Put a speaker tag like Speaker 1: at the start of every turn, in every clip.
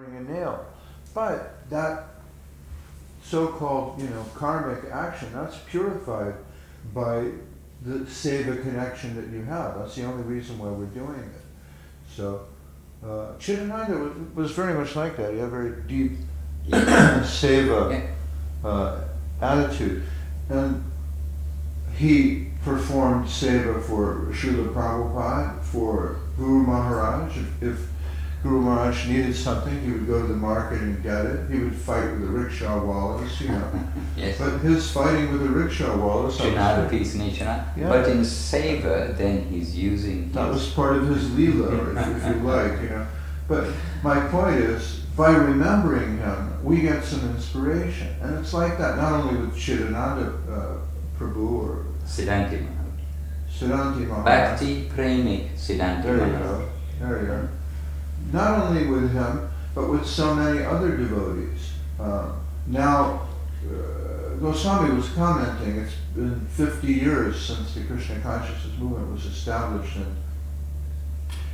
Speaker 1: a nail. But that so-called, karmic action, that's purified by the seva connection that you have. That's the only reason why we're doing it. So, Chidananda was very much like that. He had a very deep seva attitude. And he performed seva for Srila Prabhupada, for Guru Maharaj. If Guru Maharaj needed something, he would go to the market and get it. He would fight with the rickshaw wallahs,
Speaker 2: Yes.
Speaker 1: But his fighting with the rickshaw wallahs...
Speaker 2: Chinada piece in Ichana.
Speaker 1: Yeah.
Speaker 2: But in seva, then he's using...
Speaker 1: That was part of his leela, if you like, But my point is, by remembering him, we get some inspiration. And it's like that, not only with Chidananda Prabhu or
Speaker 2: Siddhanti
Speaker 1: Siddhanti Maharaj.
Speaker 2: Bhakti Premik Siddhanti
Speaker 1: There you go. There you go. Not only with him, but with so many other devotees. Goswami was commenting, it's been 50 years since the Krishna consciousness movement was established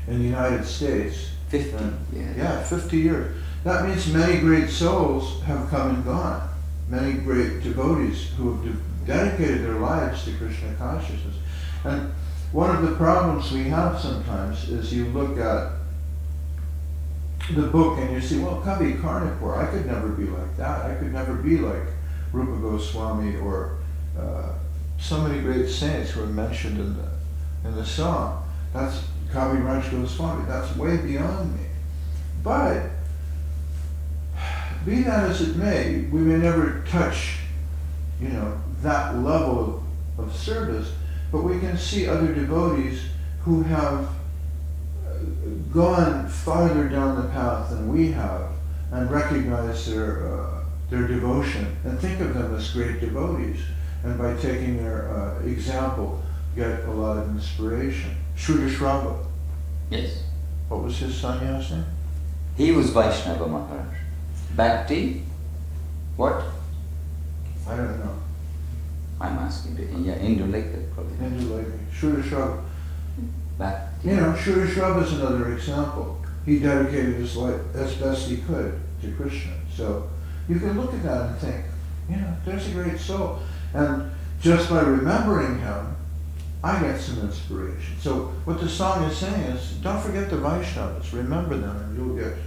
Speaker 1: in the United States.
Speaker 2: 50?
Speaker 1: Yeah, 50 years. That means many great souls have come and gone. Many great devotees who have dedicated their lives to Krishna consciousness. And one of the problems we have sometimes is you look at the book and you see, well, Kavi Karnapur, I could never be like that. I could never be like Rupa Goswami or so many great saints who are mentioned in the song. That's Kavi Raj Goswami. That's way beyond me. But be that as it may, we may never touch, that level of service, but we can see other devotees who have gone farther down the path than we have and recognize their devotion and think of them as great devotees. And by taking their example, get a lot of inspiration. Shrudashrava.
Speaker 2: Yes.
Speaker 1: What was his sannyas name?
Speaker 2: He was Vaishnava Maharaj. Bhakti? What?
Speaker 1: I don't know.
Speaker 2: I'm asking. Indulekha probably.
Speaker 1: Indulekha. Shrudashrava.
Speaker 2: Bhakti.
Speaker 1: Shrudashrava is another example. He dedicated his life as best he could to Krishna. So you can look at that and think, there's a great soul. And just by remembering him, I get some inspiration. So what the song is saying is, don't forget the Vaishnavas, remember them and you'll get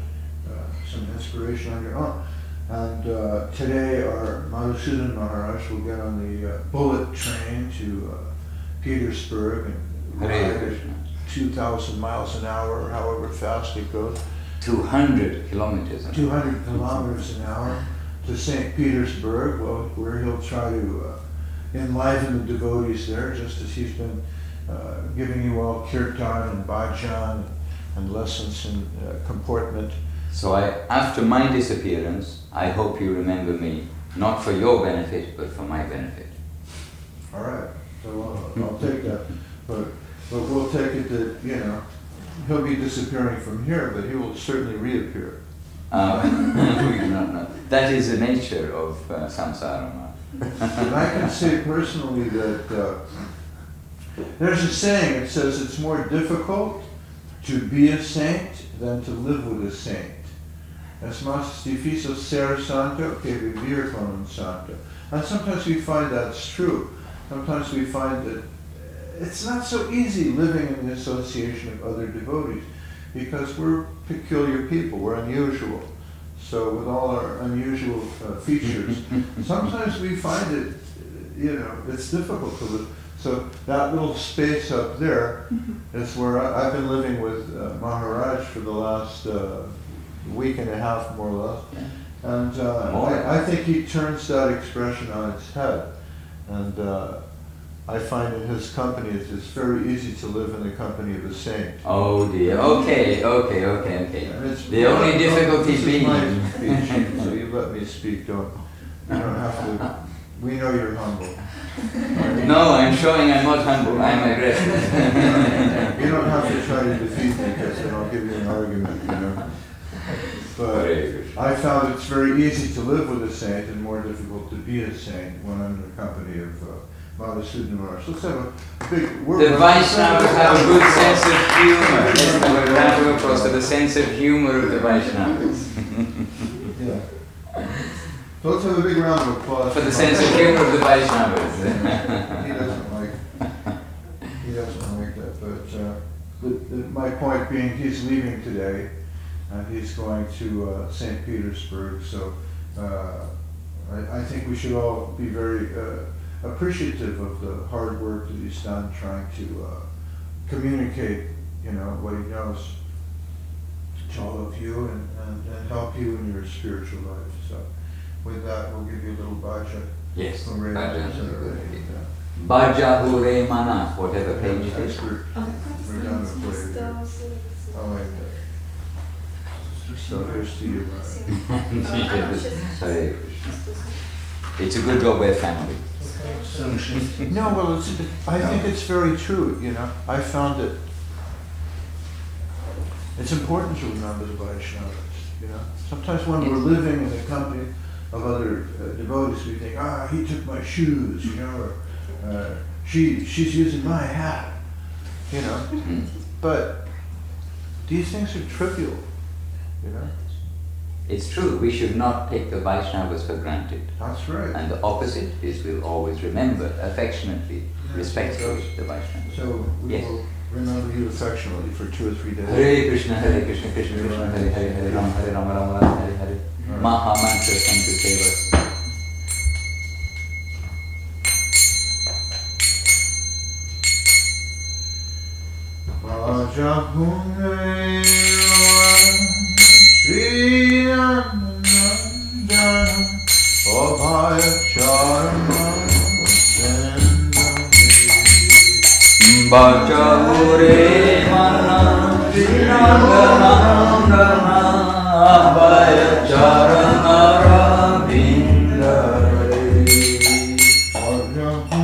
Speaker 1: some inspiration on your own. And today our Madhusudan Maharaj will get on the bullet train to Petersburg and ride 2,000 miles an hour or however fast it goes.
Speaker 2: 200 kilometers an hour.
Speaker 1: 200 kilometers an hour to St. Petersburg, where he'll try to enliven the devotees there, just as he's been giving you all kirtan and bhajan and lessons in comportment.
Speaker 2: So after my disappearance, I hope you remember me, not for your benefit, but for my benefit.
Speaker 1: All right, so I'll take that. But we'll take it that, he'll be disappearing from here, but he will certainly reappear.
Speaker 2: We do not know. That is the nature of samsara.
Speaker 1: And I can say personally that there's a saying, it says it's more difficult to be a saint than to live with a saint. Es más difícil ser santo que vivir con un santo. And sometimes we find that's true. Sometimes we find that it's not so easy living in the association of other devotees because we're peculiar people, we're unusual. So with all our unusual features, sometimes we find it, it's difficult to live. So that little space up there is where I've been living with Maharaj for the last week and a half, more or less. And I think he turns that expression on its head. And I find in his company it's very easy to live in the company of a saint.
Speaker 2: Oh dear. Okay. The only difficulty being...
Speaker 1: So you let me speak, you don't have to... We know you're humble.
Speaker 2: No, I'm showing I'm not humble, I'm aggressive.
Speaker 1: You don't have to try to defeat me because then I'll give you an argument, But I found it's very easy to live with a saint and more difficult to be a saint when I'm in the company of Madhusudana Maharaj. Let's have a big word.
Speaker 2: The Vaishnavas have a good sense of humor. Let's have a round of applause for the sense of humor of the Vaishnavas.
Speaker 1: Yeah. So let's have a big round of applause
Speaker 2: For the sense of humor of the Vaishnavas.
Speaker 1: He doesn't like that, but my point being, he's leaving today. He's going to St. Petersburg, so I think we should all be very appreciative of the hard work that he's done trying to communicate, what he knows to all of you and help you in your spiritual life. So with that, we'll give you a little bhaja.
Speaker 2: Yes.
Speaker 1: Bhaja.
Speaker 2: Bhajahu Re Mana, whatever page it is.
Speaker 1: We're done with it. I like that. So here's to you.
Speaker 2: Hare Krishna. It's a good job we're family.
Speaker 1: No, well, I think it's very true, I found it. It's important to remember the Vaishnavas, Sometimes when we're living in the company of other devotees, we think, he took my shoes, or she's using my hat, But these things are trivial,
Speaker 2: It's true, we should not take the Vaishnavas for granted.
Speaker 1: That's right.
Speaker 2: And the opposite is we'll always remember affectionately, respectfully the Vaishnavas.
Speaker 1: So we will remember you affectionately for 2 or 3 days.
Speaker 2: Hare Krishna, Krishna Krishna, Hare Hare, Hare Rama, Rama Rama, Hare Hare. Maha Mantra Sankirteva.
Speaker 1: Bhajahu Re Mana Shri Nandana Abhaya Charana
Speaker 2: Bhajahu Re Mana Shri Nandana Abhaya Charana Vindare.
Speaker 1: Bhajahu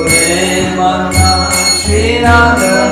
Speaker 1: Re Mana Shri Nandana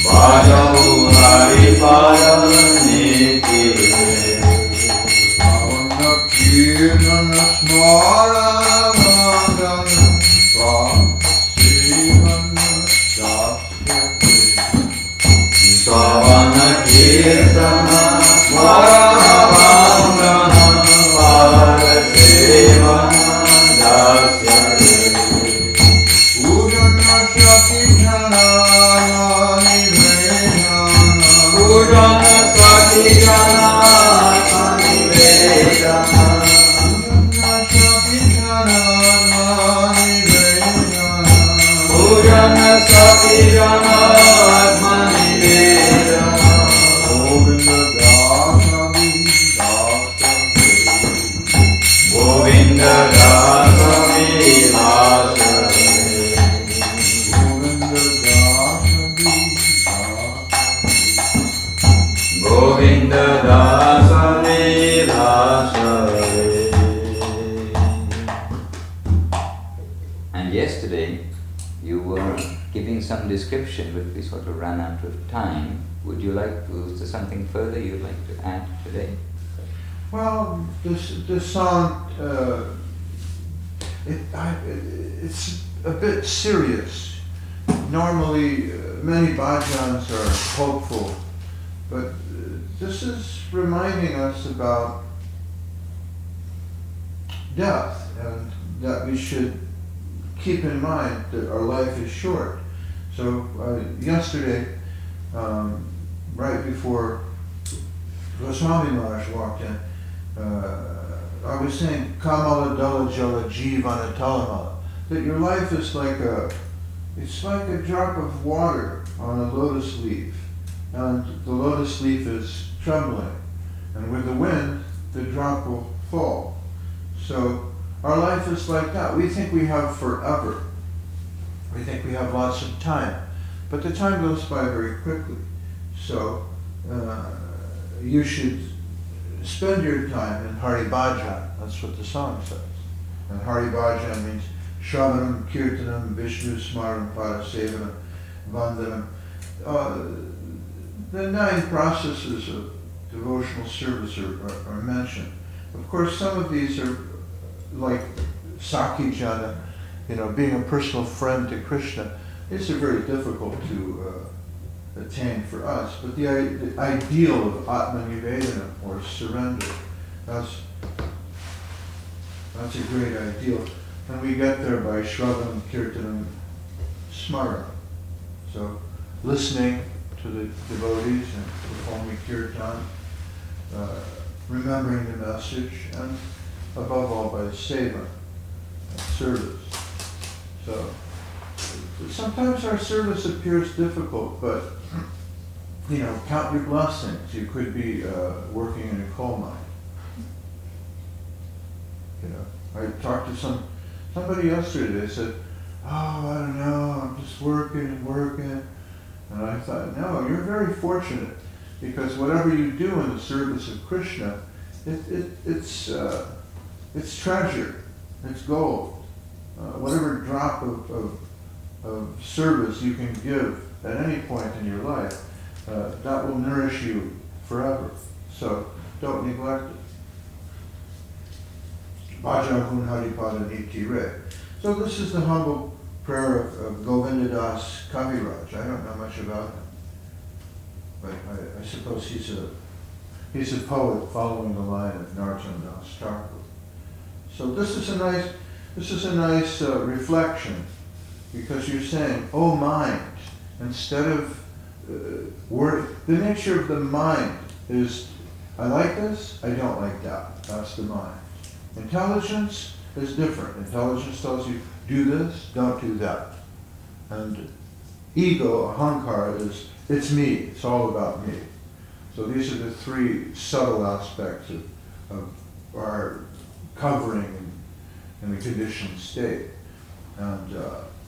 Speaker 3: Bhajau Hari
Speaker 2: And yesterday you were giving some description, but we sort of ran out of time. Was there something further you'd like to add today?
Speaker 1: Well, this song, it's a bit serious. Normally, many bhajans are hopeful, but this is reminding us about death, and that we should keep in mind that our life is short. So yesterday, right before Goswami Maharaj walked in, I was saying Kamala Dala Jala Jivana Talamala, that your life is like a drop of water on a lotus leaf, and the lotus leaf is trembling, and with the wind the drop will fall. So our life is like that. We think we have forever. We think we have lots of time, but the time goes by very quickly. So you should spend your time in Hari Bhajan. That's what the song says. And Hari Bhajan means Shravanam, Kirtanam, Vishnu Smaram, Padasevanam, Vandanam. The 9 processes of devotional service are mentioned. Of course, some of these are like Sakhi Jana, being a personal friend to Krishna. These are very difficult to attain for us, but the ideal of Atma-nivedana, or surrender, that's a great ideal. And we get there by Shravanam, Kirtanam, Smaranam. So listening to the devotees and performing kirtan, remembering the message, and above all by seva, service. So sometimes our service appears difficult, but count your blessings. You could be working in a coal mine. I talked to somebody yesterday. They said, "Oh, I don't know. I'm just working. And I thought, no, you're very fortunate, because whatever you do in the service of Krishna, it's treasure. It's gold. Whatever drop of service you can give at any point in your life, that will nourish you forever. So don't neglect it. Bhajahun Haripada Niti Re. So this is the humble prayer of Govindadas Kaviraj. I don't know much about him, but I suppose he's a poet following the line of Narottam Das Thakur. So this is a nice reflection, because you're saying, oh mind, instead of word. The nature of the mind is, I like this, I don't like that. That's the mind. Intelligence is different. Intelligence tells you, do this, don't do that. And ego, ahankara, is, it's me, it's all about me. So these are the 3 subtle aspects of our covering in the conditioned state. And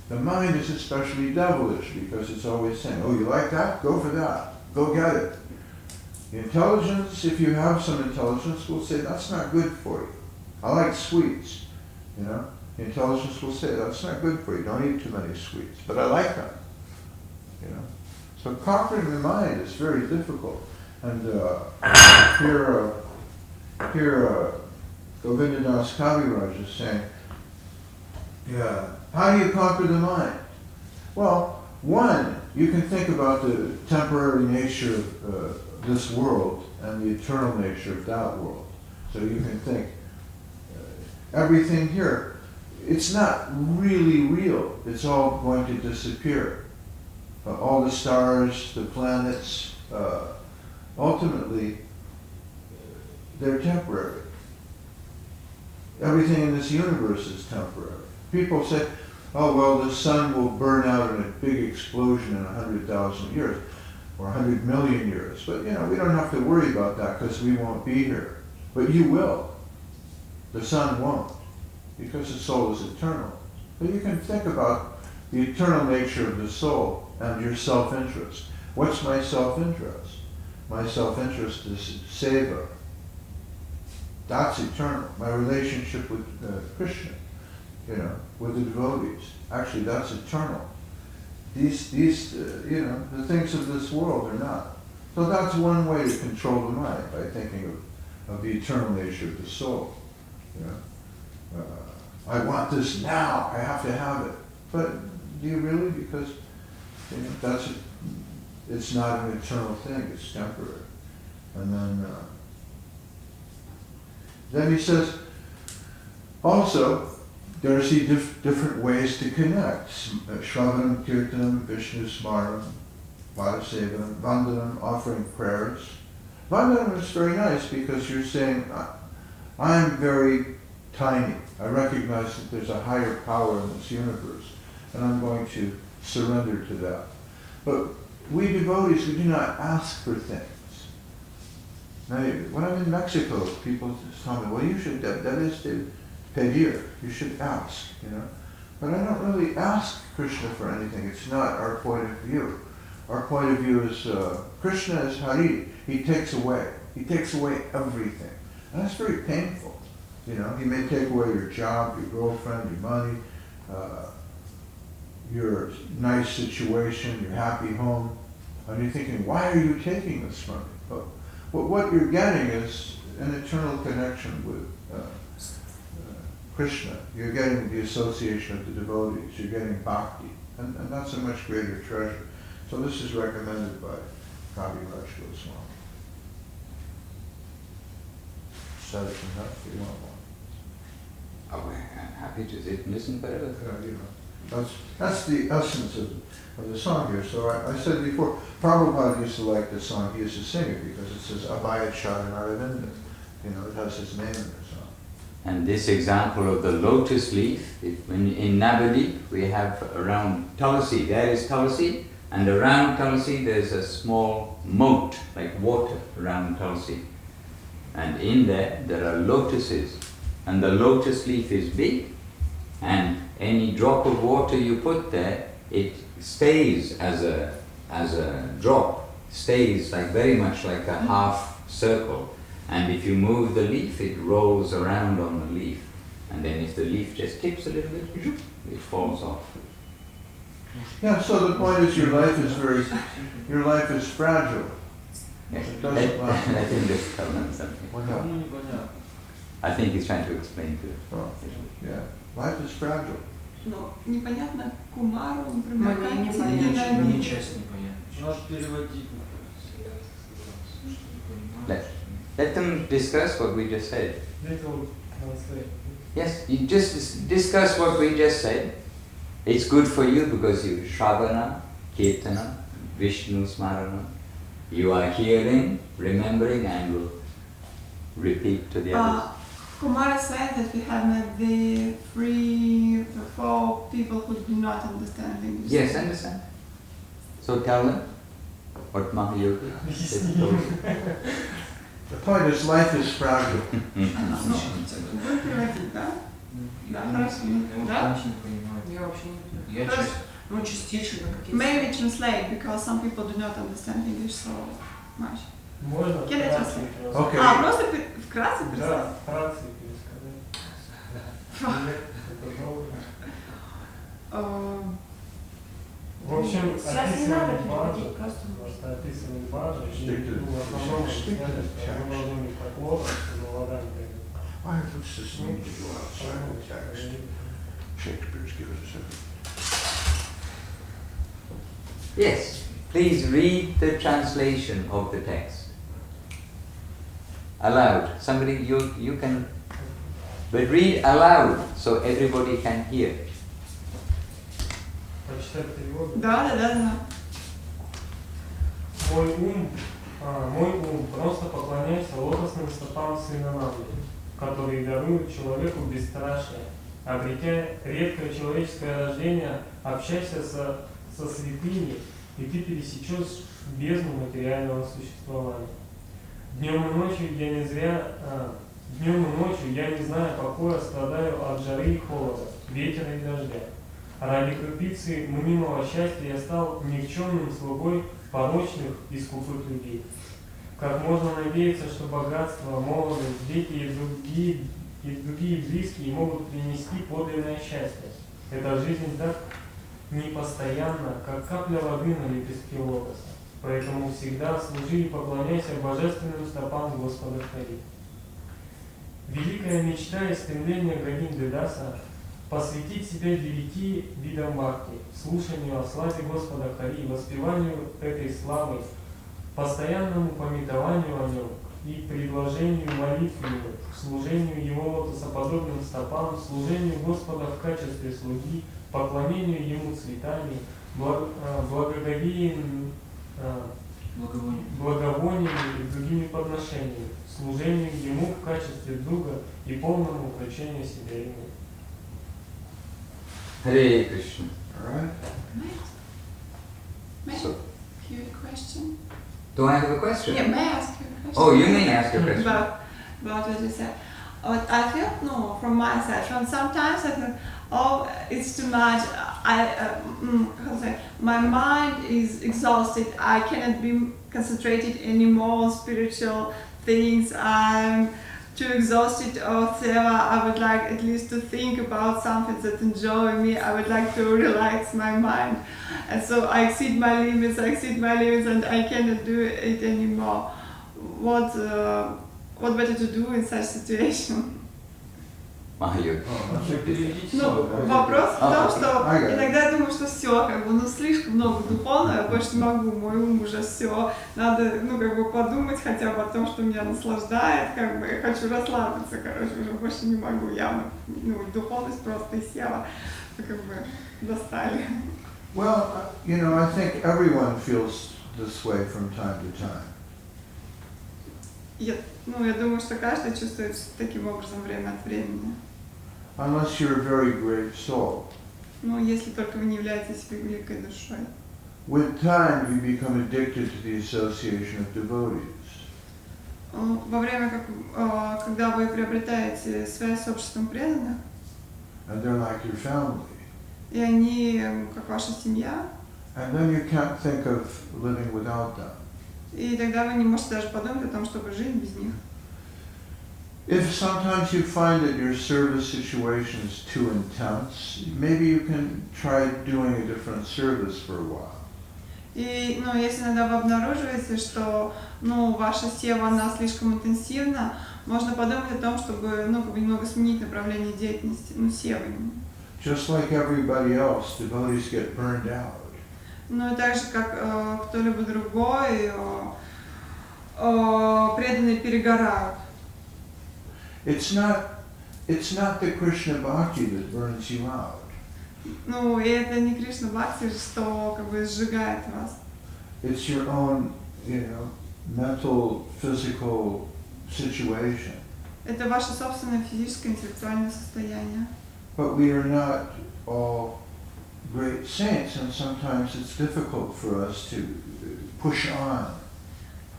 Speaker 1: the mind is especially devilish, because it's always saying, oh, you like that? Go for that. Go get it. The intelligence, if you have some intelligence, will say, that's not good for you. I like sweets, The intelligence will say, that's not good for you. Don't eat too many sweets. But I like them, So conquering the mind is very difficult. And here Govindadas Kaviraj is saying, how do you conquer the mind? Well, one, you can think about the temporary nature of this world and the eternal nature of that world. So you can think, everything here, it's not really real. It's all going to disappear. All the stars, the planets, ultimately, they're temporary. Everything in this universe is temporary. People say, oh, well, the sun will burn out in a big explosion in 100,000 years, or 100 million years. But, we don't have to worry about that because we won't be here. But you will. The sun won't, because the soul is eternal. But you can think about the eternal nature of the soul and your self-interest. What's my self-interest? My self-interest is seva. That's eternal. My relationship with Krishna, with the devotees. Actually, that's eternal. These, the things of this world are not. So that's one way to control the mind, by thinking of the eternal nature of the soul. I want this now. I have to have it. But do you really? Because it's not an eternal thing. It's temporary. And then he says, also, there's different ways to connect. Shravanam, Kirtanam, Vishnu Smaranam, Vadasevanam, Vandanam, offering prayers. Vandanam is very nice because you're saying, I'm very tiny. I recognize that there's a higher power in this universe, and I'm going to surrender to that. But we devotees, we do not ask for things. Now, when I'm in Mexico, people just tell me, well, you should, that is to pedir, you should ask, But I don't really ask Krishna for anything. It's not our point of view. Our point of view is, Krishna is Hari. He takes away. He takes away everything. And that's very painful. He may take away your job, your girlfriend, your money, your nice situation, your happy home. And you're thinking, why are you taking this from me? But what you're getting is an eternal connection with Krishna. You're getting the association of the devotees. You're getting bhakti. And that's a much greater treasure. So this is recommended by Kaviraj Goswami. Said it enough, you want one.
Speaker 2: Oh, I'm happy to sit and listen forever.
Speaker 1: That's the essence of the song here. So I said before, Prabhupada used to like this song. He used to sing it because it says Abhaya Charanaravinda. It has his name in the song.
Speaker 2: And this example of the lotus leaf, in Navadip we have around Tulsi, there is Tulsi, and around Tulsi there's a small moat, like water around Tulsi. And in there are lotuses, and the lotus leaf is big, and any drop of water you put there, it stays as a drop, stays very much like a half circle. And if you move the leaf, it rolls around on the leaf. And then if the leaf just tips a little bit, it falls off.
Speaker 1: Yeah, so the point is your life is fragile.
Speaker 2: Yes. Let him just tell them something. I think he's trying to explain to it.
Speaker 1: Yeah, life is fragile.
Speaker 3: Но непонятно Кумару, например, как
Speaker 2: Let them discuss what we just said. Yes, you just discuss what we just said. It's good for you because you Shravana, Kirtana, Vishnu Smarana. You are hearing, remembering, and will repeat to the others.
Speaker 3: Kumara said that we have the four people who do not understand English.
Speaker 2: Yes, understand. So tell them what Mахайоги told you.
Speaker 1: The point is, life is fragile.
Speaker 3: Maybe translate, because some people do not understand English so much. Can I translate?
Speaker 1: Okay.
Speaker 3: Просто вкратце представить?
Speaker 4: Да, вкратце пересказать. В общем, описывает Бхаджа, просто описывает Бхаджа, и в основном сняли поклон,
Speaker 1: Why what's this need to go outside of the text? Shakespeare's given us a...
Speaker 2: Yes, please read the translation of the text. Aloud. Somebody, you can but read aloud so everybody can hear.
Speaker 4: Прочитать перевод.
Speaker 3: Да.
Speaker 4: Мой ум, просто поклоняйся лотосным стопам Сына Намби, которые даруют человеку бесстрашие. Обретя редкое человеческое рождение, общайся со святыми, и ты пересечешь бездну материального существования. Днем и ночью я не знаю покоя, страдаю от жары и холода, ветра и дождя. Ради крупицы мнимого счастья я стал никчемным слугой порочных и скупых людей. Как можно надеяться, что богатство, молодость, дети и другие близкие могут принести подлинное счастье? Эта жизнь так непостоянна, как капля воды на лепестке лотоса. Поэтому всегда служи и поклоняйся божественным стопам Господа Хари. Великая мечта и стремление Говинды Даса — посвятить себя 9 видам бхакти, слушанию о славе Господа Хари, воспеванию этой славы, постоянному памятованию о нем и предложению молитвы Его, служению Его лотосоподобным стопам, служению Господа в качестве слуги, поклонению Ему цветами, благоговением и другими подношениями, служению Ему в качестве друга и полному вручению себя Ему.
Speaker 2: Hare Krishna.
Speaker 1: All right?
Speaker 3: May I
Speaker 2: So-
Speaker 3: ask you a question?
Speaker 2: Do I have a question?
Speaker 3: Yeah, may I ask you a question?
Speaker 2: Oh, you may ask a question.
Speaker 3: About what you said. What I feel, no, from my side, from sometimes I think, oh, it's too much. How to say? My mind is exhausted. I cannot be concentrated anymore on spiritual things. I'm too exhausted or whatever. I would like at least to think about something that enjoy me. I would like to relax my mind. And so I exceed my limits, and I cannot do it anymore. What better to do in such situation?
Speaker 2: Махайоги.
Speaker 3: Ну, вопрос в том, что
Speaker 1: Ага.
Speaker 3: иногда я думаю, что все, как бы, ну, слишком много духовного, я больше не могу, мой ум уже все, надо, ну, как бы, подумать хотя бы о том, что меня наслаждает, как бы, я хочу расслабиться, короче, уже больше не могу, явно, ну, духовность просто и села, как бы, достали.
Speaker 1: Well, I think everyone feels this way from time to time.
Speaker 3: Я думаю, что каждый чувствует таким образом время от времени.
Speaker 1: Unless you're a very great soul.
Speaker 3: Ну, если только вы не являетесь великой душой.
Speaker 1: With time, you become addicted to the association of devotees.
Speaker 3: Во время, когда вы приобретаете связь с обществом преданных,
Speaker 1: And they're like your family.
Speaker 3: и они как ваша семья,
Speaker 1: And then you can't think of living without them.
Speaker 3: и тогда вы не можете даже подумать о том, чтобы жить без них.
Speaker 1: If sometimes you find that your service situation is too intense, maybe you can try doing a different service for a while.
Speaker 3: И, если иногда вы обнаруживаете, что, ваша сева, она слишком интенсивна, можно подумать о том, чтобы, немного сменить направление деятельности, севы.
Speaker 1: Just like everybody else, devotees get burned out.
Speaker 3: И так же, как кто-либо другой, преданные перегорают.
Speaker 1: It's not the Krishna Bhakti that burns you out.
Speaker 3: И это не Кришна Бхакти, что сжигает вас.
Speaker 1: It's your own, mental, physical situation.
Speaker 3: Это ваше собственное физическое, интеллектуальное состояние.
Speaker 1: But we are not all great saints, and sometimes it's difficult for us to push on.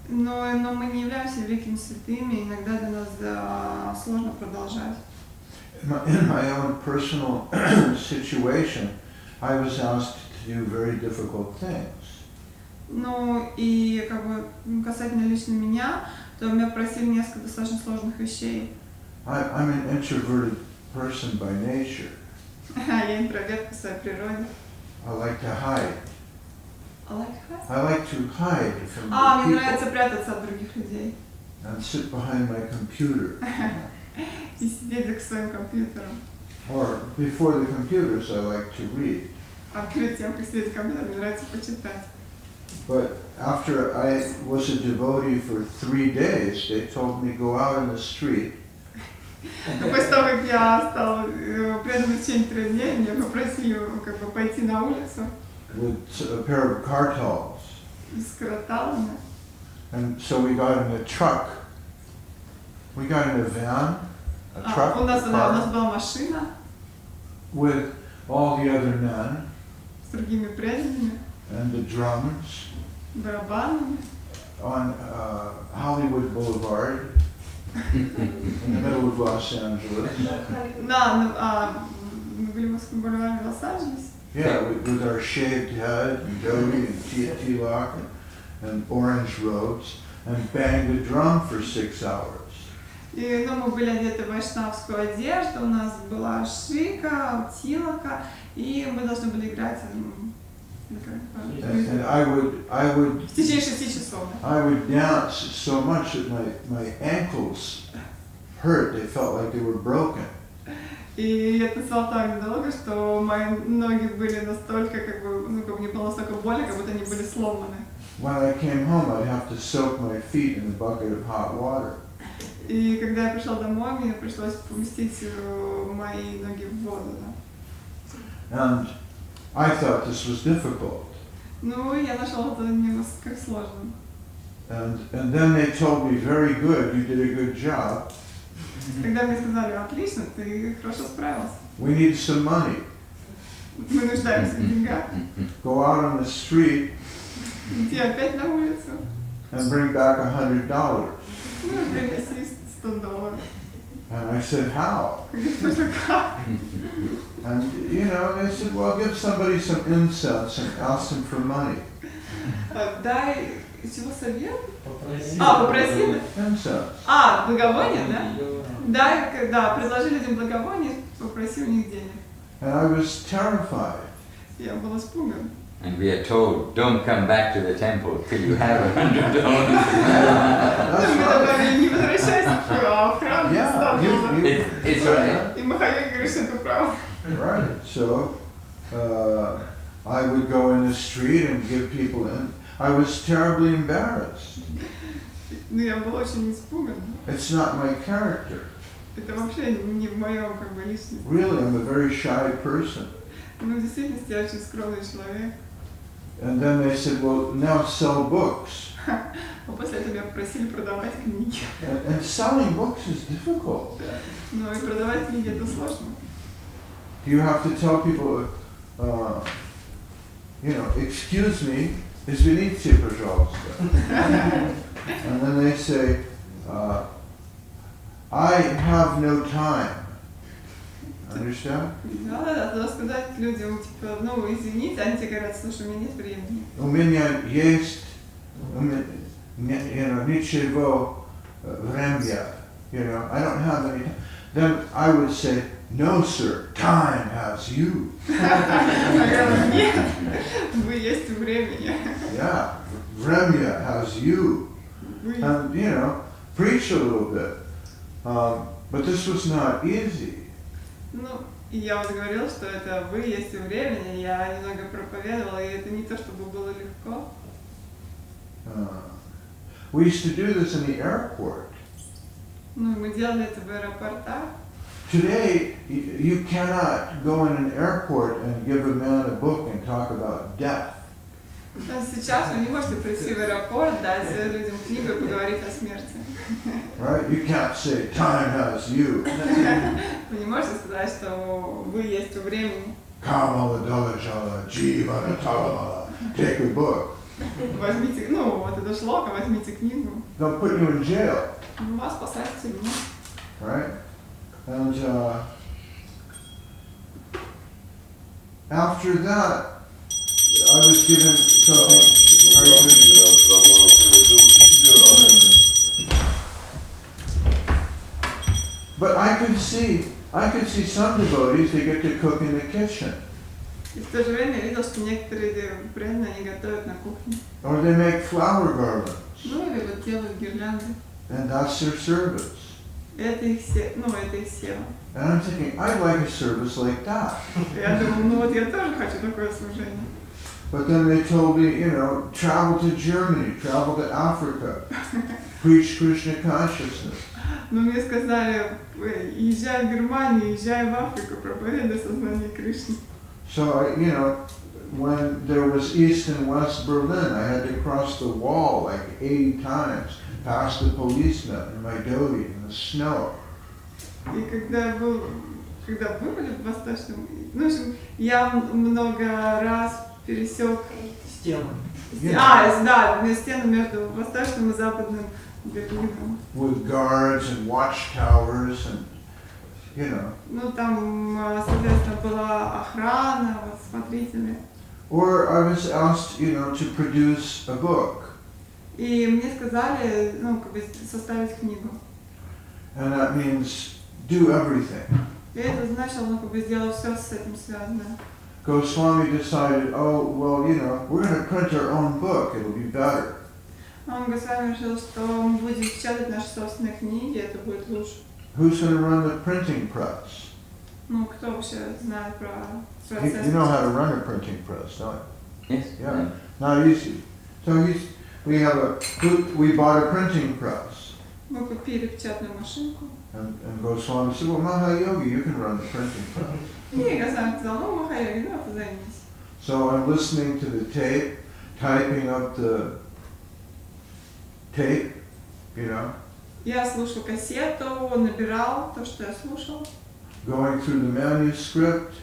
Speaker 3: Но мы не являемся великими святыми, иногда для нас сложно продолжать.
Speaker 1: In my own personal situation, I was asked to do very difficult things.
Speaker 3: И касательно лично меня, то меня просили несколько достаточно сложных вещей.
Speaker 1: I'm an introverted person by nature.
Speaker 3: Я интроверт по своей природе.
Speaker 1: I like to hide.
Speaker 3: I like
Speaker 1: to hide from the
Speaker 3: мне
Speaker 1: people
Speaker 3: нравится прятаться от других людей.
Speaker 1: and sit behind my computer.
Speaker 3: И сидеть за своим компьютером.
Speaker 1: Or before the computers, I like to read.
Speaker 3: А перед тем, как сидеть за компьютером, мне нравится почитать.
Speaker 1: But after I was a devotee for 3 days, they told me go out in the street
Speaker 3: Но после того, как я стала преданной в течение 3 дней, меня попросили как бы пойти на улицу.
Speaker 1: With a pair of kartals.
Speaker 3: С караталами.
Speaker 1: And so we got in a truck. We got in a van, a truck,
Speaker 3: У нас
Speaker 1: a car,
Speaker 3: была машина
Speaker 1: with all the other men
Speaker 3: с другими преданными,
Speaker 1: and the drums
Speaker 3: барабанами.
Speaker 1: on Hollywood Boulevard in the middle of Los Angeles.
Speaker 3: Мы были в Москве, бульваре в Лос-Анджелесе.
Speaker 1: Yeah, with our shaved head and dhoti and tilak and orange robes and banged a drum for 6 hours.
Speaker 3: И мы были одеты в вайшнавскую одежду, у нас была шика, тилака, и мы должны были играть
Speaker 1: And I would
Speaker 3: в течение 6 часов.
Speaker 1: I would dance so much that my ankles hurt. They felt like they were broken.
Speaker 3: И я танцевала так долго, что мои ноги были настолько, как бы, мне было настолько больно, как будто они были сломаны.
Speaker 1: When I came home, I'd have to soak my feet in a bucket of hot water.
Speaker 3: И когда я пришла домой, мне пришлось поместить мои ноги в воду.
Speaker 1: And I thought this was difficult.
Speaker 3: Ну, я нашла это немножко сложным.
Speaker 1: And then they told me, very good, you did a good job.
Speaker 3: Когда мне сказали, отлично, ты хорошо справился.
Speaker 1: We need some money.
Speaker 3: Мы нуждаемся в деньгах.
Speaker 1: Go out on the street
Speaker 3: Иди опять на улицу.
Speaker 1: and bring back $100.
Speaker 3: Ну, принеси $100.
Speaker 1: And I said, how?
Speaker 3: Говорит, как?
Speaker 1: And, you know, they said, well, give somebody some incense and ask them for money.
Speaker 3: Дай, чего совет?
Speaker 4: Попроси.
Speaker 3: Попроси.
Speaker 1: Incense.
Speaker 3: Благовоние, да? Дай, да, предложи людям благовоние, попроси у них денег.
Speaker 1: And I was terrified.
Speaker 3: Я был испуган.
Speaker 2: And we are told, don't come back to the temple till you have $100.
Speaker 1: That's
Speaker 3: Мне
Speaker 1: right.
Speaker 3: говорили, не возвращайся в храм,
Speaker 1: Yeah,
Speaker 2: It's right.
Speaker 3: И Махайоги говорит, что это правда.
Speaker 1: right. So I would go in the street and give people in. I was terribly embarrassed.
Speaker 3: Ну, я был очень испуган.
Speaker 1: It's not my character.
Speaker 3: Это вообще не в моем как бы личности.
Speaker 1: Really, I'm a very shy person.
Speaker 3: Ну, в действительности, я очень скромный человек.
Speaker 1: And then they said, well, now sell books.
Speaker 3: А после этого меня попросили продавать книги.
Speaker 1: And selling books is difficult.
Speaker 3: Ну, и продавать книги это сложно.
Speaker 1: You have to tell people, you know, excuse me, извините, пожалуйста. And then they say, I have no time. Understand?
Speaker 3: Да, надо сказать людям, типа, ну, извините, они тебе говорят, слушай, у меня нет времени.
Speaker 1: У меня есть, you know, ничего времени. You know, I don't have any time. Then I would say, no, sir, time has you.
Speaker 3: Нет, вы есть времени.
Speaker 1: Yeah, время has you. And, you know, preach a little bit. But this was not easy.
Speaker 3: Ну, и я вот говорила, что это вы есть у времени, я немного проповедовала, и это не то, чтобы было легко.
Speaker 1: We used to do this in the airport.
Speaker 3: Ну, мы делали это в аэропортах.
Speaker 1: Today, you cannot go in an airport and give a man a book and talk about death.
Speaker 3: Сейчас вы не можете прийти в аэропорт, дать людям книгу и поговорить о смерти.
Speaker 1: Right? You can't say, time has you.
Speaker 3: Вы не можете сказать, что вы есть у времени.
Speaker 1: Kamala dalajala, jivana talamala. Take a book.
Speaker 3: Возьмите, ну, вот это шлока, возьмите книгу.
Speaker 1: They'll put you in jail.
Speaker 3: Вас посадят в тюрьму.
Speaker 1: Right? And after that, I was given something. But I could see some devotees, they get to cook in the kitchen.
Speaker 3: И в то же время я видел, что некоторые преданные, они готовят на кухне.
Speaker 1: Or they make flower garlands.
Speaker 3: Ну, или вот делают гирлянды.
Speaker 1: And that's their service.
Speaker 3: Это их сила.
Speaker 1: And I'm thinking, I'd like a service like that.
Speaker 3: Я думаю, ну вот я тоже хочу такое служение.
Speaker 1: But then they told me, you know, travel to Germany, travel to Africa. preach Krishna consciousness.
Speaker 3: Но мне сказали, езжай в Германию, езжай в Африку, проповедуй сознание Кришны.
Speaker 1: So when there was East and West Berlin, I had to cross the wall like 80 times, past the policemen in my doty in the snow.
Speaker 3: И когда вы были в Восточном, ну, в общем, я много раз пересек
Speaker 5: Стену.
Speaker 3: да, стену между Восточным и Западным Берлином.
Speaker 1: With guards and watchtowers and,
Speaker 3: Ну, там, соответственно, была охрана, вот, смотрители.
Speaker 1: Or I was asked, to produce a book.
Speaker 3: И мне сказали, составить книгу.
Speaker 1: And that means do everything.
Speaker 3: И это значило, сделать все с этим связанное.
Speaker 1: Goswami decided, we're going to print our own book, it'll be better.
Speaker 3: Госвами решил, что мы будем печатать наши собственные книги, это будет лучше.
Speaker 1: Who's going to run the printing press?
Speaker 3: Кто вообще знает про процесс?
Speaker 1: You know how to run a printing press, don't you?
Speaker 2: Yes.
Speaker 1: Yeah, not easy. So we bought a printing press.
Speaker 3: Мы купили печатную машинку.
Speaker 1: And Goswami said, well, Mahayogi, you can run the printing press.
Speaker 3: И Госвами сказал, Махайоги, позаймись.
Speaker 1: So I'm listening to the tape, typing up the tape,
Speaker 3: Я слушал кассету, набирал то, что я слушал.
Speaker 1: Going through the manuscript.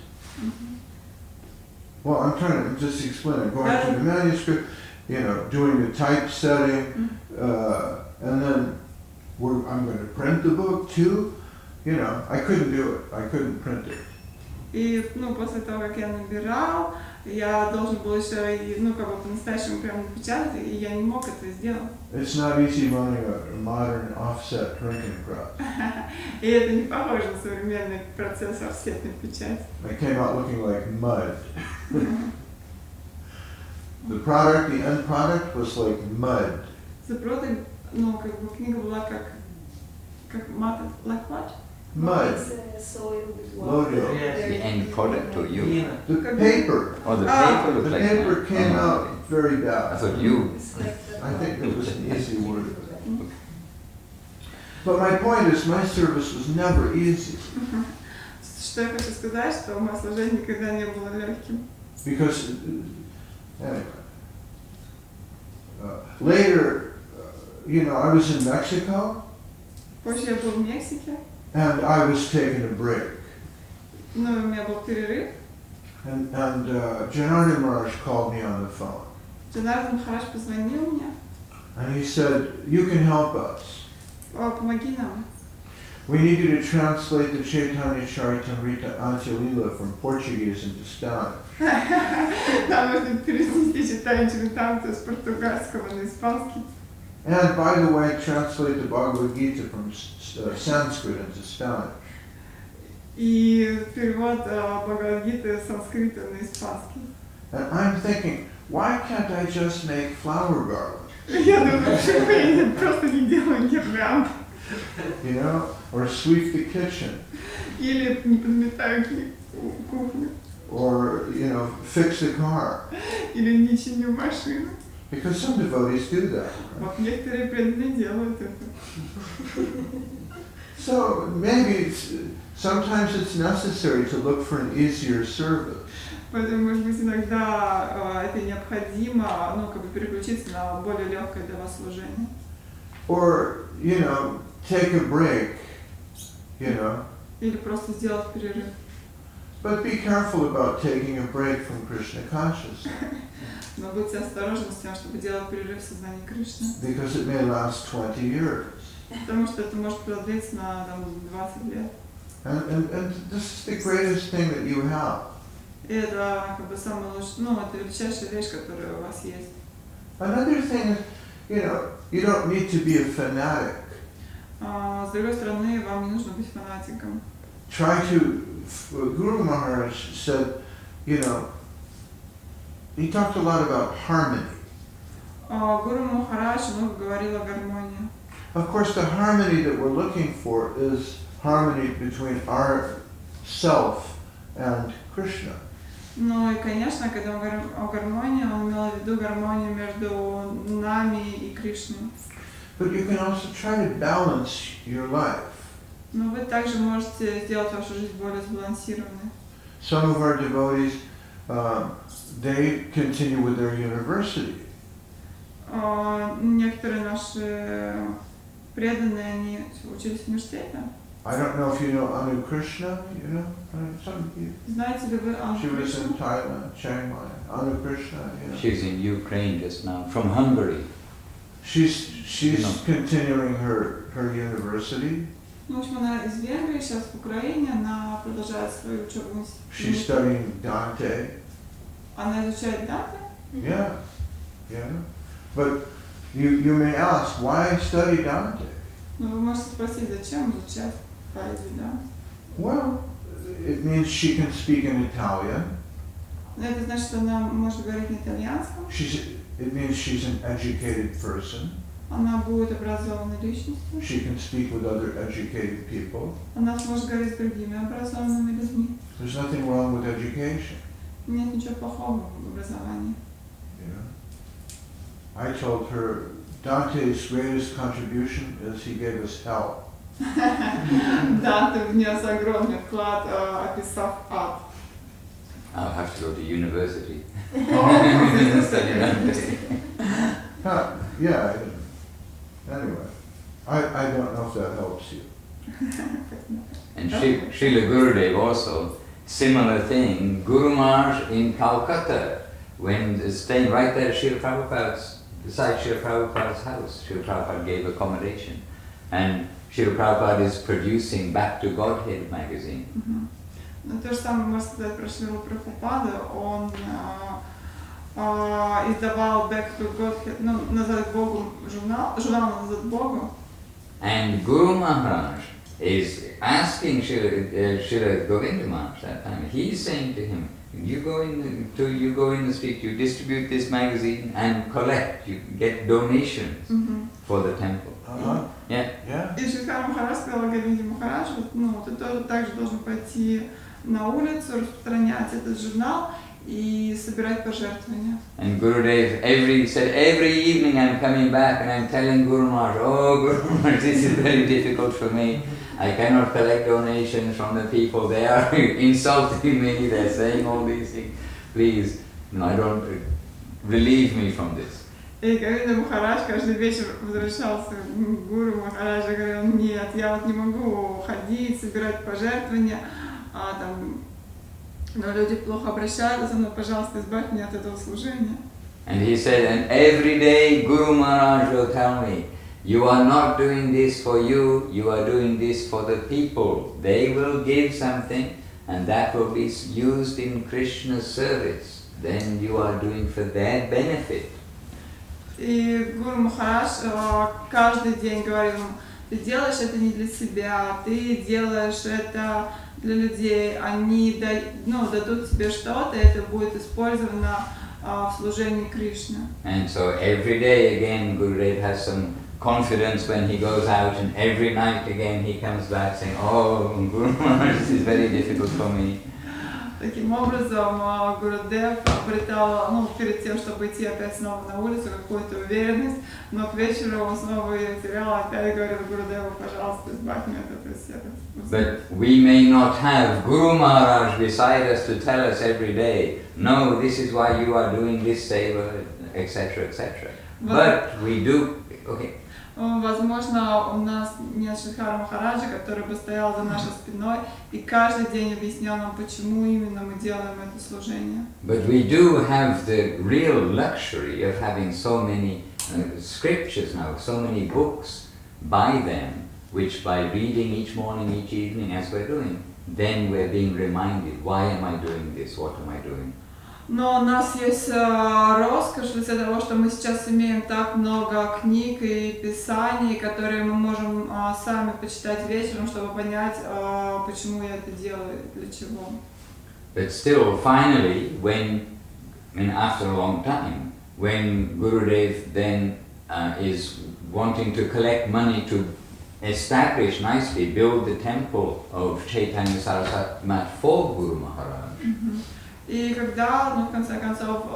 Speaker 1: Well, I'm trying to just explain it. Going through the manuscript, doing the typesetting, and then I'm going to print the book too. I couldn't do it. I couldn't print it.
Speaker 3: И, после того, как я набирал, я должен был еще по-настоящему прям напечатать, и я не мог это сделать.
Speaker 1: It's not easy running a modern offset printing press.
Speaker 3: И это не похоже на современный процесс офсетной печати.
Speaker 1: It came out looking like mud. The end product was like mud.
Speaker 3: The product, книга была как мат, like what?
Speaker 1: Mud.
Speaker 5: Soil with
Speaker 1: Lodo.
Speaker 2: The end product to you.
Speaker 1: The paper.
Speaker 2: Oh, the paper
Speaker 1: The
Speaker 2: looked like
Speaker 1: paper
Speaker 2: mud.
Speaker 1: came
Speaker 2: Oh,
Speaker 1: out
Speaker 2: okay.
Speaker 1: very
Speaker 2: I
Speaker 1: bad.
Speaker 2: thought you.
Speaker 1: I think it was an easy word. But my point is, my service was never easy.
Speaker 3: Что я хочу сказать, что мое служение никогда не было легким.
Speaker 1: Because, anyway, later, I was in Mexico,
Speaker 3: Позже я был в Мексике,
Speaker 1: and I was taking a break.
Speaker 3: у меня был перерыв.
Speaker 1: And Janardhan Maharaj called me on the phone.
Speaker 3: Джанардан Махарадж позвонил мне.
Speaker 1: And he said, you can help us.
Speaker 3: Помоги нам.
Speaker 1: We need you to translate the Chaitanya Charitamrita Anjalila from Portuguese into Spanish.
Speaker 3: Нам нужно перевести читание Чаритамриты с португальского на испанский.
Speaker 1: And by the way, translate the Bhagavad Gita from Sanskrit into Spanish.
Speaker 3: И перевод Бхагавад-гиты с санскрита на испанский.
Speaker 1: And I'm thinking, why can't I just make flower garlands?
Speaker 3: Я думаю, почему я просто не делаю гирлянд?
Speaker 1: Or sweep the kitchen.
Speaker 3: Или не подметаю кухню.
Speaker 1: Or, fix the car.
Speaker 3: Или не чиню машину.
Speaker 1: Because some devotees do that.
Speaker 3: Вот некоторые преданные делают это.
Speaker 1: So maybe sometimes it's necessary to look for an easier service.
Speaker 3: Поэтому, может быть, иногда это необходимо, переключиться на более легкое для вас служение.
Speaker 1: Or, take a break,
Speaker 3: Или просто сделать перерыв.
Speaker 1: But be careful about taking a break from Krishna consciousness.
Speaker 3: Но будьте осторожны с тем, чтобы делать перерыв в сознании Кришны.
Speaker 1: Because it may last 20 years.
Speaker 3: Потому что это может продлиться на 20 лет.
Speaker 1: And this is the greatest thing that you have.
Speaker 3: И это самое лучшее, это величайшая вещь, которая у вас есть.
Speaker 1: Another thing is, you don't need to be a fanatic.
Speaker 3: С другой стороны, вам не нужно быть фанатиком.
Speaker 1: Guru Maharaj said, he talked a lot about harmony.
Speaker 3: Гуру Махарадж много говорил о гармонии.
Speaker 1: Of course, the harmony that we're looking for is harmony between our self and Krishna.
Speaker 3: Ну и, конечно, когда он говорил о гармонии, он имел в виду гармонию между нами и Кришной.
Speaker 1: But you can also try to balance your life.
Speaker 3: Но вы также можете сделать вашу жизнь более сбалансированной.
Speaker 1: Some of our devotees, they continue with their university.
Speaker 3: Некоторые наши преданные, они учились в университете.
Speaker 1: I don't know if you know Anu Krishna, you know? Some of you.
Speaker 3: Знаете ли вы Ану
Speaker 1: She was
Speaker 3: Кришну?
Speaker 1: in Thailand, Chiang Mai. Anu Krishna, you know.
Speaker 2: She's in Ukraine just now, from Hungary.
Speaker 1: She's
Speaker 2: No.
Speaker 1: continuing her university.
Speaker 3: Ну, в общем, она из Венгрии, сейчас в Украине, она продолжает свою учебу в
Speaker 1: She's
Speaker 3: институте.
Speaker 1: studying Dante.
Speaker 3: Она изучает Данте.
Speaker 1: Yeah, yeah. But you may ask, why study Dante?
Speaker 3: Но вы можете спросить, зачем изучать поэзию, да?
Speaker 1: Well, it means she can speak in Italian.
Speaker 3: Это значит, что она может говорить на итальянском.
Speaker 1: It means she's an educated person.
Speaker 3: Она будет образованной личностью.
Speaker 1: She can speak with other educated people.
Speaker 3: Она сможет говорить с другими образованными людьми.
Speaker 1: There's nothing wrong with education.
Speaker 3: Нет ничего плохого в образовании.
Speaker 1: You know? I told her Dante's greatest contribution is he gave us hell.
Speaker 3: Данте внес огромный вклад, описав ад.
Speaker 2: I'll have to go to university.
Speaker 3: О,
Speaker 2: Study Dante.
Speaker 1: Yeah. Anyway, I don't know if that helps you.
Speaker 2: And Srila Gurudev also, similar thing, Guru Maharaj in Calcutta, when staying right there at Srila Prabhupada's, beside Srila Prabhupada's house, Srila Prabhupada gave accommodation. And Srila Prabhupada is producing Back to Godhead magazine.
Speaker 3: Ну, то же самое можно сказать про Шрилу Прабхупаду. Он издавал Back to Godhead, ну, назад к Богу журнал назад к Богу.
Speaker 2: And Guru Maharaj is asking Srila Govinda Maharaj that time. He's saying to him, you go in the street, you distribute this magazine and collect, you get donations for the temple. Yeah.
Speaker 1: Yeah.
Speaker 3: И Шридхар Махарадж сказал Говинде Махараджу, ну, ты тоже также должен пойти на улицу, распространять этот журнал и собирать пожертвования.
Speaker 2: And Gurudev every evening I'm coming back and I'm telling Guru Maharaj, oh Guru Maharaj, this is very difficult for me. I cannot collect donations from the people. They are insulting me. They're saying all these things. Please, I don't relieve me from this.
Speaker 3: И Говинда Махарадж каждый вечер возвращался к Гуру Махараджа и говорил, нет, я вот не могу ходить, собирать пожертвования, но люди плохо обращаются, но, пожалуйста, избавь меня от этого служения.
Speaker 2: And he said, and every day Guru Maharaj will tell me, you are not doing this for you, you are doing this for the people. They will give something and that will be used in Krishna's service. Then you are doing for their benefit.
Speaker 3: И Гуру Махарадж каждый день говорил ему, ты делаешь это не для себя, ты делаешь это для людей, они дадут тебе что-то, и это будет использовано в служении Кришне.
Speaker 2: And so every day again Gurudev has some confidence when he goes out, and every night again he comes back saying, oh Guru Maharaj, this is very difficult for me.
Speaker 3: Таким образом, Гурудев обретал, перед тем, чтобы идти опять снова на улицу, какую-то уверенность, но к вечеру он снова ее терял, опять говорил Гурудеву, пожалуйста, избавь меня от этого всего.
Speaker 2: But we may not have Guru Maharaj beside us to tell us every day, no, this is why you are doing this seva, etc., etc. But we do, okay.
Speaker 3: Возможно, у нас нет Шридхара Махараджа, который бы стоял за нашей спиной и каждый день объяснял нам, почему именно мы делаем это служение.
Speaker 2: But we do have the real luxury of having so many scriptures now, so many books by them, which by reading each morning, each evening, as we're doing, then we're being reminded, why am I doing this, what am I doing?
Speaker 3: Но у нас есть роскошь из-за того, что мы сейчас имеем так много книг и писаний, которые мы можем сами почитать вечером, чтобы понять, почему я это делаю, для чего.
Speaker 2: But still, finally, after a long time, when Gurudev then is wanting to collect money to establish nicely, build the temple of Chaitanya Saraswati Mat for Guru Maharaj.
Speaker 3: И когда, в конце концов,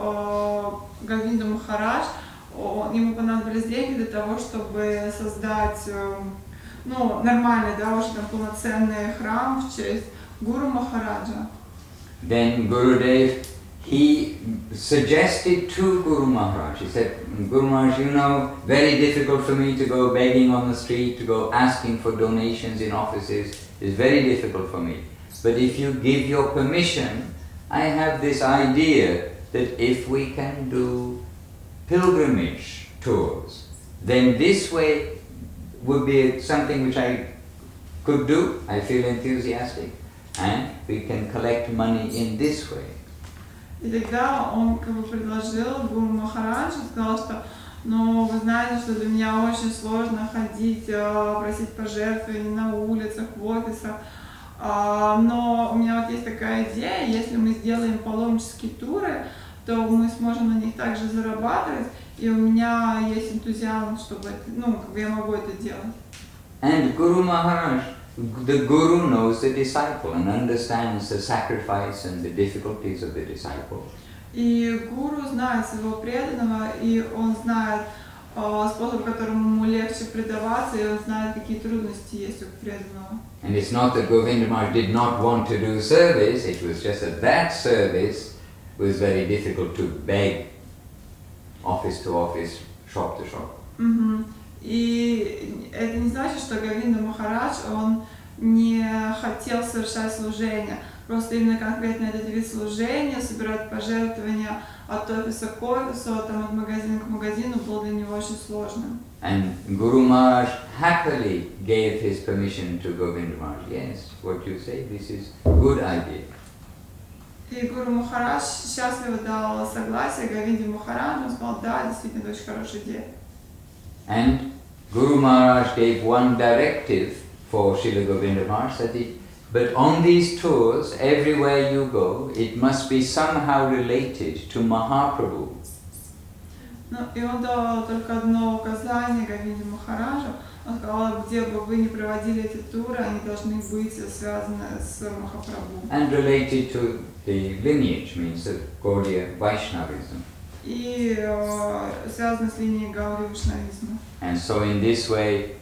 Speaker 3: Говинда Махарадж, ему понадобились деньги для того, чтобы создать нормальный, уже там полноценный храм в честь Гуру Махараджа.
Speaker 2: Then Gurudev, he suggested to Guru Maharaj, he said, Guru Maharaj, very difficult for me to go begging on the street, to go asking for donations in offices, it's very difficult for me. But if you give your permission, I have this idea that if we can do pilgrimage tours, then this way would be something which I could do, I feel enthusiastic, and we can collect money in this way.
Speaker 3: И тогда он предложил Гуру Махараджу, сказал, что вы знаете, что для меня очень сложно ходить, просить пожертвований на улицах, в офисах, но у меня есть такая идея, если мы сделаем паломнические туры, то мы сможем на них также зарабатывать, и у меня есть энтузиазм, чтобы я могу это делать.
Speaker 2: And Guru Maharaj, the Guru knows the disciple and understands the sacrifice and the difficulties of the disciple.
Speaker 3: И Гуру знает своего преданного, и он знает способ, которому ему легче предаваться, и он знает, какие трудности есть у преданного.
Speaker 2: And it's not that Govinda Maharaj did not want to do service, it was just that service was very difficult to beg office to office, shop to shop.
Speaker 3: И это не значит, что Говинда Махарадж, он не хотел совершать служение. Просто именно конкретно этот вид служения, собирать пожертвования от офиса к офису, от магазина к магазину, был для него очень сложным.
Speaker 2: And Guru Maharaj happily gave his permission to Govinda Maharaj. Yes, what you say, this is a good idea.
Speaker 3: И Гуру Махарадж счастливо дал согласие Говинде Махараджу, он сказал, да, действительно, это очень хорошая идея.
Speaker 2: And Guru Maharaj gave one directive for Srila Govinda Maharaj, but on these tours, everywhere you go, it must be somehow related to Mahaprabhu.
Speaker 3: И он дал только одно указание Говинде Махараджу, он сказал, где бы вы ни проводили эти туры, они должны быть связаны с Махапрабху.
Speaker 2: And related to the lineage, means the Gaudiya Vaishnavism.
Speaker 3: И связаны с линией Гауди Вайшнавизма.
Speaker 2: And so in this way,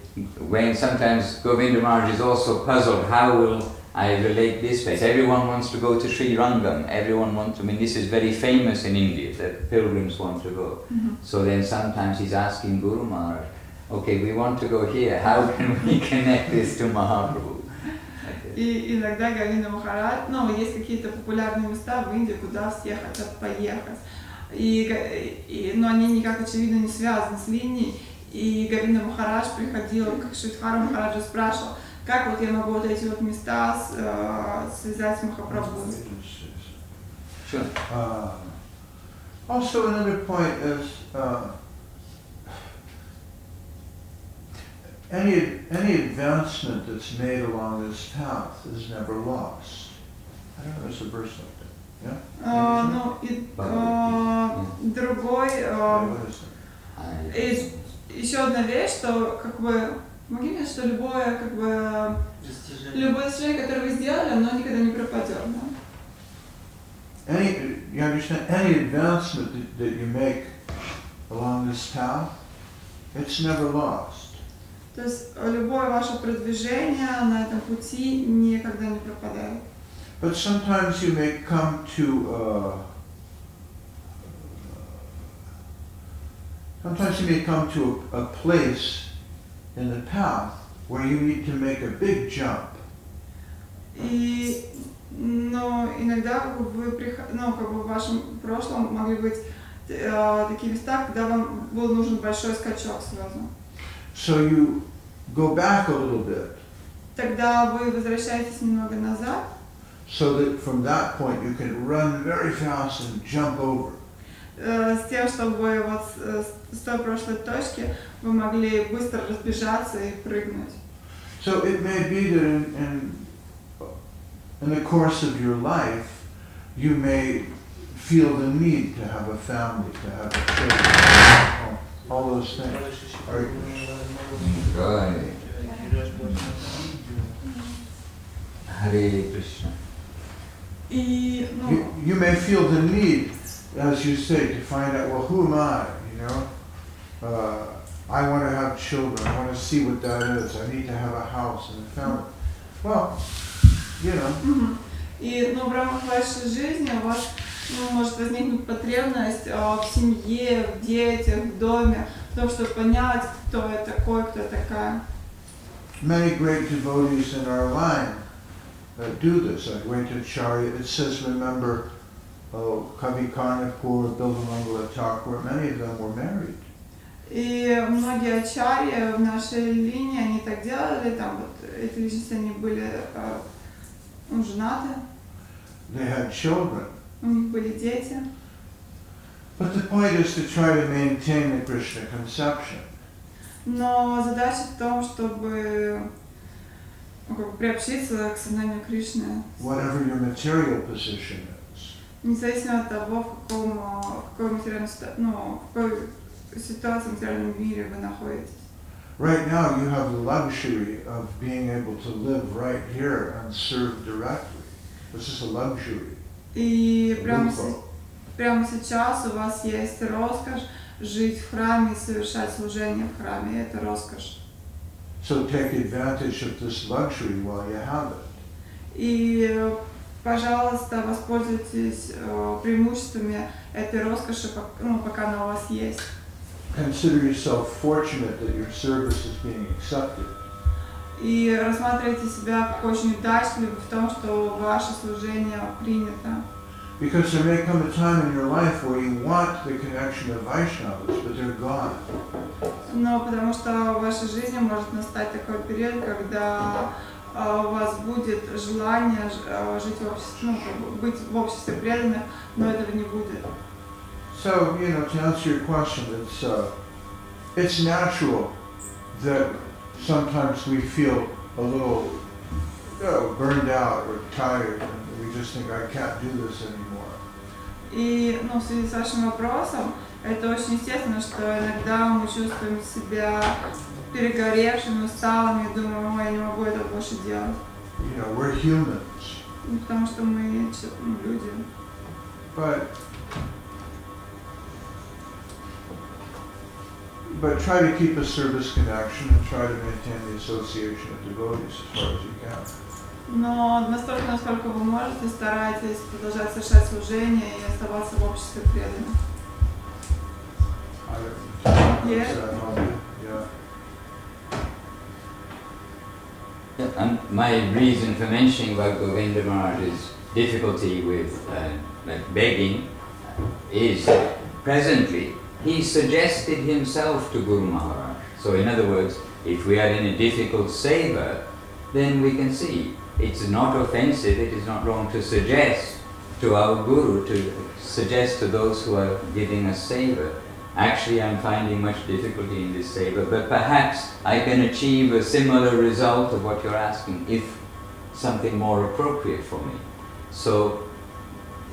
Speaker 2: when sometimes Govinda Maharaj is also puzzled, how will I relate this place? Everyone wants to go to Sri Rangam, everyone wants to, this is very famous in India, that pilgrims want to go. So then sometimes he's asking Guru Maharaj, okay, we want to go here, how can we connect this to Mahaprabhu?
Speaker 3: И иногда Говинда Махарадж, есть какие-то популярные места в Индии, куда все хотят поехать. Но они никак, очевидно, не связаны с линией. И Говинда Махарадж приходил к Шридхару Махараджу, спрашивал, как я могу эти места связать с Махапрабху.
Speaker 2: Sure.
Speaker 1: Also another point is any advancement that's made along this path is never lost. I don't know, there's a verse like that.
Speaker 3: Другой, еще одна вещь, что что любое достижение, которое вы сделали, оно никогда не пропадет.
Speaker 1: You understand? Any advancement that you make along this path, it's never lost.
Speaker 3: То есть любое ваше продвижение на этом пути никогда не пропадает.
Speaker 1: But sometimes you may come to a place in the path where you need to make a big jump.
Speaker 3: Но иногда вы в вашем прошлом могли быть такие места, когда вам был нужен большой скачок сразу.
Speaker 1: So you go back a little bit.
Speaker 3: Тогда вы возвращаетесь немного назад.
Speaker 1: So that from that point you can run very fast and jump over.
Speaker 3: С тем, чтобы с той прошлой точки вы могли быстро разбежаться и прыгнуть.
Speaker 1: So it may be that in the course of your life you may feel the need to have a family, to have a children, all those things.
Speaker 2: Right. Hare Krishna.
Speaker 1: You may feel the need, as you say, to find out, well, who am I, I want to have children. I want to see what that is. I need to have a house and a family. Well, you know.
Speaker 3: И в рамках вашей жизни у вас может возникнуть потребность в семье, в детях, в доме, в том, чтобы понять, кто я такой, кто я такая.
Speaker 1: Many great devotees in our line do this. Advaitacharya, it says, remember, Kavi Karnapur, Bilvamangala Thakur, many of them were married.
Speaker 3: И многие ачарьи в нашей линии, они так делали, там вот эти личности, они были женаты.
Speaker 1: They had children.
Speaker 3: У них были дети.
Speaker 1: But the point is to try to maintain the Krishna conception.
Speaker 3: Но задача в том, чтобы приобщиться к сознанию Кришны.
Speaker 1: Whatever your material position is.
Speaker 3: Независимо от того, в какой материальной ситуации в материальном мире вы находитесь.
Speaker 1: Right now you have the luxury of being able to live right here and serve directly. This is a luxury.
Speaker 3: И прямо сейчас у вас есть роскошь жить в храме и совершать служение в храме. И это роскошь.
Speaker 1: So take advantage of this luxury while you have it.
Speaker 3: И, пожалуйста, воспользуйтесь преимуществами этой роскоши, пока она у вас есть.
Speaker 1: Consider yourself fortunate that your service is being accepted.
Speaker 3: И рассматривайте себя как очень удачливым в том, что ваше служение принято.
Speaker 1: Because there may come a time in your life where you want the connection of Vaishnavas, but they're gone.
Speaker 3: Но потому что в вашей жизни может настать такой период, когда у вас будет желание жить в обществе, быть в обществе преданных, но этого не будет.
Speaker 1: So, to answer your question, it's natural that sometimes we feel a little burned out or tired, and we just think, I can't do this anymore.
Speaker 3: И, в связи с вашим вопросом, это очень естественно, что иногда мы чувствуем себя перегоревшими, усталыми, и думаем, я не могу это больше делать.
Speaker 1: We're humans.
Speaker 3: Потому что мы люди.
Speaker 1: But try to keep a service connection and try to maintain the association of devotees as far as you can.
Speaker 3: Но настолько, насколько вы можете, старайтесь продолжать совершать служение и оставаться в обществе преданных.
Speaker 2: And my reason for mentioning about Govinda Maharaj's difficulty with begging is that presently he suggested himself to Guru Maharaj. So in other words, if we are in a difficult seva, then we can see it's not offensive, it is not wrong to suggest to our Guru, to suggest to those who are giving us seva. Actually, I'm finding much difficulty in this seva, but perhaps I can achieve a similar result of what you're asking, if something more appropriate for me. So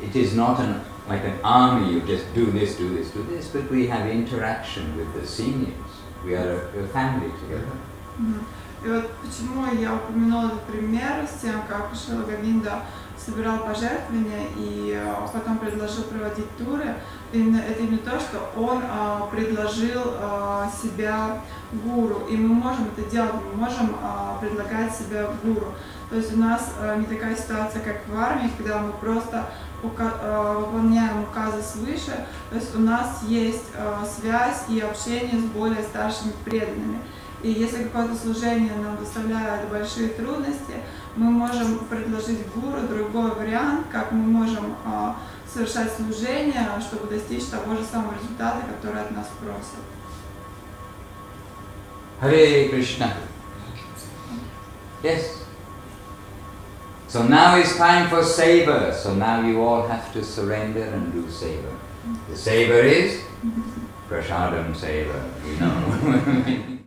Speaker 2: it is not like an army, you just do this, but we have interaction with the seniors. We are a family together.
Speaker 3: И вот почему я упомянула этот пример с тем, как Шрила Говинда собирал пожертвования и потом предложил проводить туры. Это именно то, что он предложил себя гуру. И мы можем это делать, мы можем предлагать себя гуру. То есть у нас не такая ситуация, как в армии, когда мы просто выполняем указы свыше. То есть у нас есть связь и общение с более старшими преданными. И если какое-то служение нам доставляет большие трудности, мы можем предложить гуру другой вариант, как мы можем совершать служение, чтобы достичь того же самого результата, который от нас просят.
Speaker 2: Hare Krishna. Yes. So now is time for seva. So now you all have to surrender and do seva. The seva is Prasadam seva,